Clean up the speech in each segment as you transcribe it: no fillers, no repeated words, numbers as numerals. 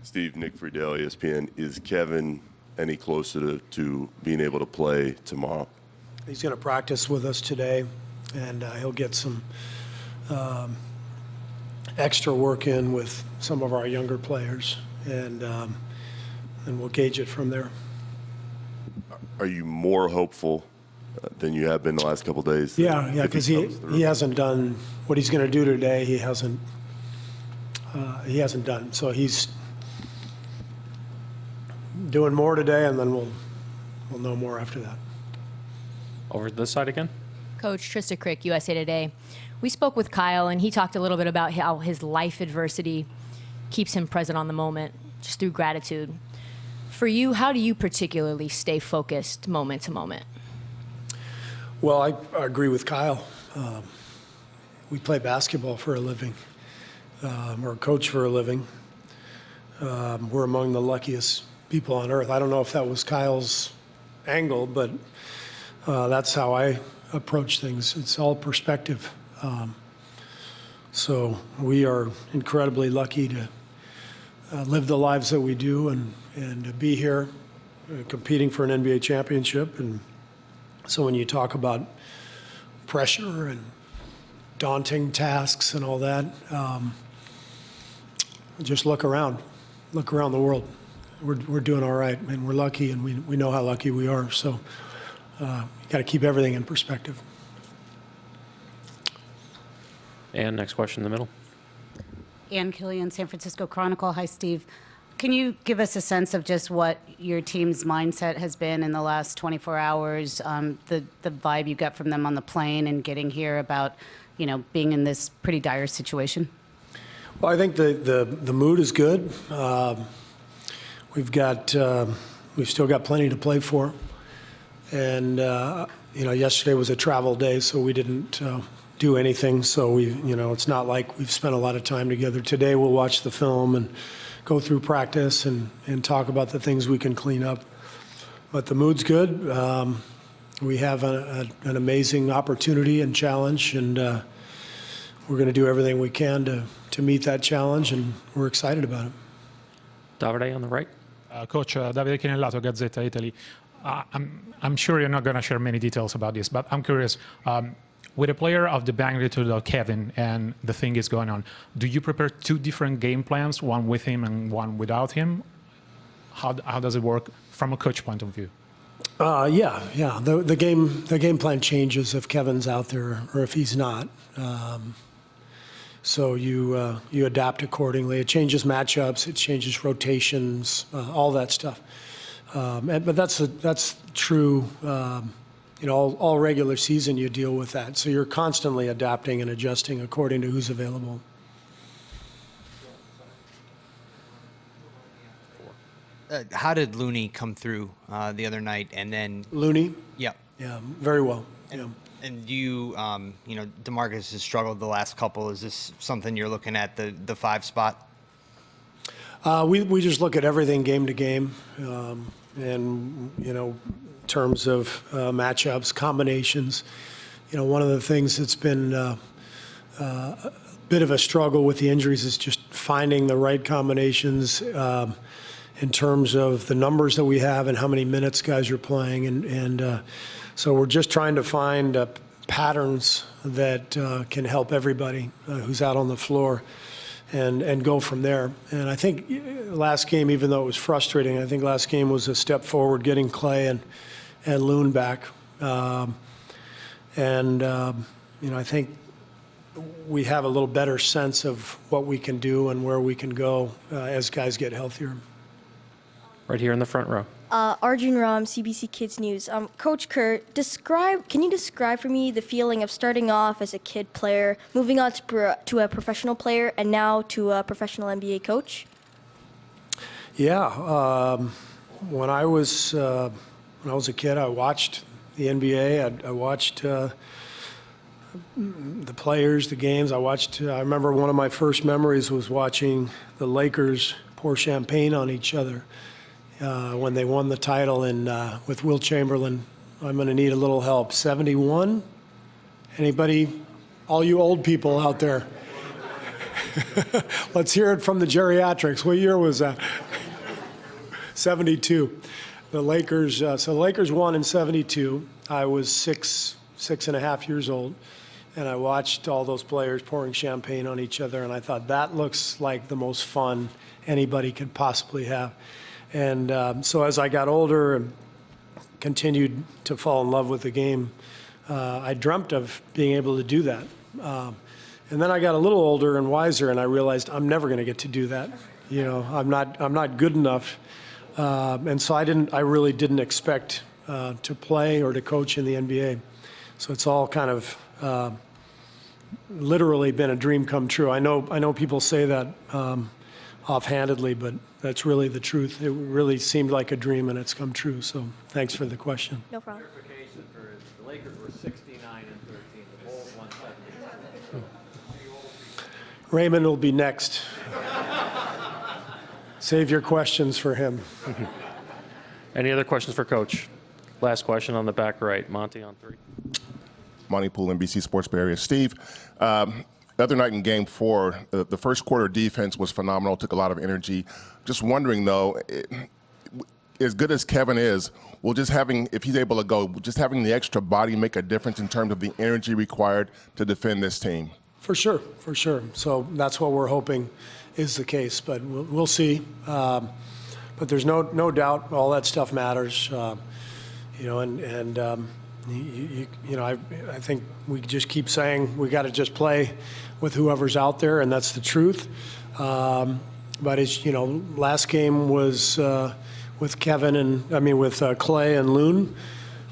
Steve, Nick Friedel, ESPN. Is Kevin any closer to being able to play tomorrow? He's going to practice with us today, and he'll get some extra work in with some of our younger players, and we'll gauge it from there. Are you more hopeful than you have been the last couple of days? Yeah, because he hasn't done what he's going to do today. He hasn't done. So he's doing more today, and then we'll know more after that. Over this side again. Coach Trista Crick, USA Today. We spoke with Kyle, and he talked a little bit about how his life adversity keeps him present on the moment, just through gratitude. For you, how do you particularly stay focused moment to moment? Well, I agree with Kyle. We play basketball for a living. We're a coach for a living. We're among the luckiest people on earth. I don't know if that was Kyle's angle, but that's how I approach things. It's all perspective. So we are incredibly lucky to live the lives that we do and to be here competing for an NBA championship. And so when you talk about pressure and daunting tasks and all that, just look around the world. We're doing all right, and we're lucky, and we know how lucky we are. So you got to keep everything in perspective. And next question in the middle. Ann Killian, San Francisco Chronicle. Hi, Steve. Can you give us a sense of just what your team's mindset has been in the last 24 hours, the vibe you got from them on the plane and getting here about, being in this pretty dire situation? Well, I think the mood is good. We've still got plenty to play for. And, yesterday was a travel day, so we didn't do anything. So it's not like we've spent a lot of time together. Today we'll watch the film and go through practice and talk about the things we can clean up. But the mood's good. We have an amazing opportunity and challenge, and we're going to do everything we can to meet that challenge, and we're excited about it. Davide on the right. Coach, Davide Chinellato, Gazzetta Italy. I'm sure you're not going to share many details about this, but I'm curious. With a player of the magnitude of Kevin and the thing is going on, do you prepare two different game plans, one with him and one without him? How does it work from a coach point of view? Yeah. The game plan changes if Kevin's out there or if he's not. So you adapt accordingly. It changes matchups, it changes rotations, all that stuff. But that's true. All regular season you deal with that. So you're constantly adapting and adjusting according to who's available. How did Looney come through the other night? And then Looney? Yeah. Yeah, very well. And you, DeMarcus has struggled the last couple. Is this something you're looking at, the 5 spot? We just look at everything game to game. And, in terms of matchups, combinations. One of the things that's been a bit of a struggle with the injuries is just finding the right combinations in terms of the numbers that we have and how many minutes guys are playing. And so we're just trying to find patterns that can help everybody who's out on the floor and go from there. And I think last game, even though it was frustrating, I think last game was a step forward, getting Clay and Loon back. I think we have a little better sense of what we can do and where we can go as guys get healthier. Right here in the front row. Arjun Ram, CBC Kids News. Coach Kerr, can you describe for me the feeling of starting off as a kid player, moving on to a professional player, and now to a professional NBA coach? Yeah. When I was a kid, I watched the NBA. I watched the players, the games. I remember one of my first memories was watching the Lakers pour champagne on each other when they won the title with Will Chamberlain. I'm going to need a little help. 71? Anybody? All you old people out there. Let's hear it from the geriatrics. What year was that? 72. The Lakers, so the Lakers won in 72. I was six and a half years old, and I watched all those players pouring champagne on each other, and I thought, that looks like the most fun anybody could possibly have. And so as I got older and continued to fall in love with the game, I dreamt of being able to do that. And then I got a little older and wiser, and I realized I'm never going to get to do that. You know, I'm not good enough. And so I really didn't expect to play or to coach in the NBA. So it's all kind of literally been a dream come true. I know people say that offhandedly, but that's really the truth. It really seemed like a dream, and it's come true. So thanks for the question. No problem. Clarification for the Lakers were 69 and 13. The Bulls won 70. Raymond will be next. Save your questions for him. Any other questions for Coach? Last question on the back right. Monty on 3. Monty Poole, NBC Sports Bay Area. Steve, the other night in Game 4, the first quarter defense was phenomenal, took a lot of energy. Just wondering, though, as good as Kevin is, will just having, if he's able to go, just having the extra body make a difference in terms of the energy required to defend this team? For sure, for sure. So that's what we're hoping is the case, but we'll see. But there's no doubt all that stuff matters. You know, I think we just keep saying we got to just play with whoever's out there, and that's the truth. But as you know, last game was with with Clay and Loon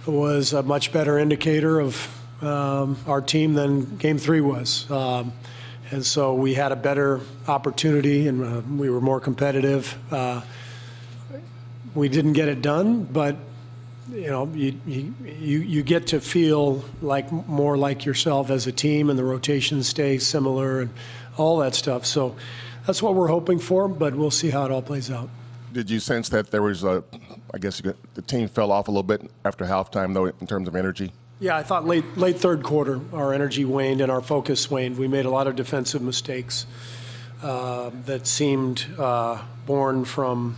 was a much better indicator of our team than Game 3 was. And so we had a better opportunity, and we were more competitive. We didn't get it done, but you know, you get to feel like more like yourself as a team, and the rotations stay similar and all that stuff. So that's what we're hoping for, but we'll see how it all plays out. Did you sense that there was the team fell off a little bit after halftime, though, in terms of energy? Yeah, I thought late third quarter, our energy waned and our focus waned. We made a lot of defensive mistakes that seemed born from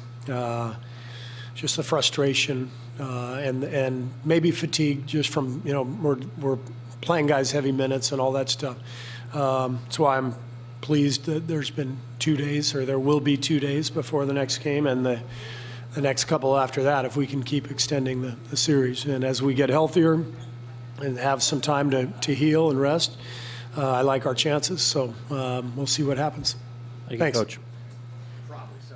just the frustration and maybe fatigue just from, you know, we're playing guys heavy minutes and all that stuff. That's why I'm pleased that there's been 2 days, or there will be 2 days before the next game, and the next couple after that, if we can keep extending the series. And as we get healthier and have some time to heal and rest, I like our chances. So we'll see what happens. Thank you, Thanks. Coach. Probably so.